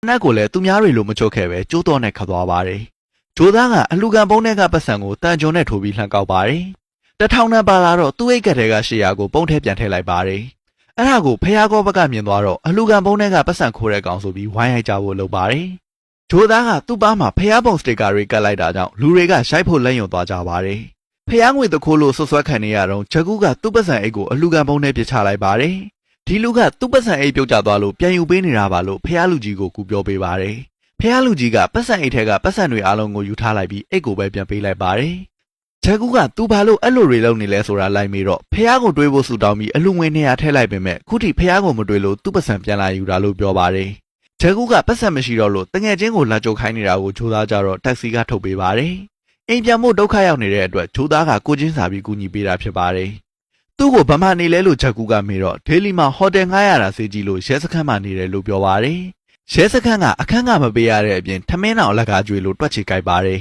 နက်ကိုလည်းသူများတွေလိုမချုပ်ခဲ့ပဲကျိုးတော်နဲ့ခတ်သွားပါတယ်ဂျိုးသားကအလူကန်ပုံးထဲကပတ်စံကိုတန်ကြုံနဲ့ထိုးပြီးလှမ်းကောက်ပါတယ်1000နဲ့ပါလာတော့သူ့အိတ်ကထဲက800ကိုပုံးထဲပြန်ထည့်လိုက်ပါတယ်အဲ့ဒါကိုဖះကောဘက်ကမြင်သွားတော့အလူကန်ပုံးထဲကပတ်စံခိုးတဲ့ကောင်ဆိုပြီးဝိုင်းရိုက်ကြဖို့လုပ်ပါတယ်ဂျိုးသားကသူ့ပါးမှာဖះပုံစတစ်ကာတွေကတ်လိုက်တာကြောင့်လူတွေကရိုက်ဖို့လက်ယုံသွားကြပါတယ်ဖះငွေတခိုးလို့ဆွဆွဲခံနေရတော့ဂျကူးကသူ့ပတ်စံအိတ်ကိုအလူကန်ပုံးထဲပစ်ချလိုက်ပါတယ်ဒီလူကသူ့ပတ်စံအိတ်ပြုတ်ကျသွားလို့ပြန်ယူပေးနေတာပါလို့ဖះလူကြီးကိုကူပြောပေးပါတယ်ဖះလူကြီးကပတ်စံအိတ်ထဲကပတ်စံတွေအားလုံးကိုယူထားလိုက်ပြီးအိတ်ကိုပဲပြန်ပေးလိုက်ပါတယ်ဂျကူးကသူ့ဘာလို့အဲ့လိုတွေလုပ်နေလဲဆိုတာလိုက်ပြီးတော့ဖះကိုတွေးဖို့ဆူတောင်းပြီးအလူငွေ200ထည့်လိုက်ပေမဲ့ခုထိဖះကိုမတွေးလို့သူ့ပတ်စံပြန်လာယူတာလို့ပြောပါတယ်ဂျကူးကပတ်စံမရှိတော့လို့တငယ်ချင်းကိုလာကြိုခိုင်းနေတာကိုဂျိုးသားကြတော့တက်ဆီကထုတ်ပေးပါတယ်အိမ်ပြန်ဖို့ဒုက္ခရောက်နေတဲ့အတွက်ဂျိုးသားကကိုချင်းစာပြီးကူညီပေးတာဖြစ်ပါတယ်သူ့ကိုဗမာနေလဲလို့ဂျကူးကမေးတော့ဒေလီမှာဟိုတယ်ငှားရတာစေးကြီးလို့ရဲစခန်းမှာနေတယ်လို့ပြောပါတယ်ရဲစခန်းကအခန်းကမပေးရတဲ့အပြင်ထမင်းတော်အလကားကျွေးလို့တွက်ချေကြိုက်ပါတယ်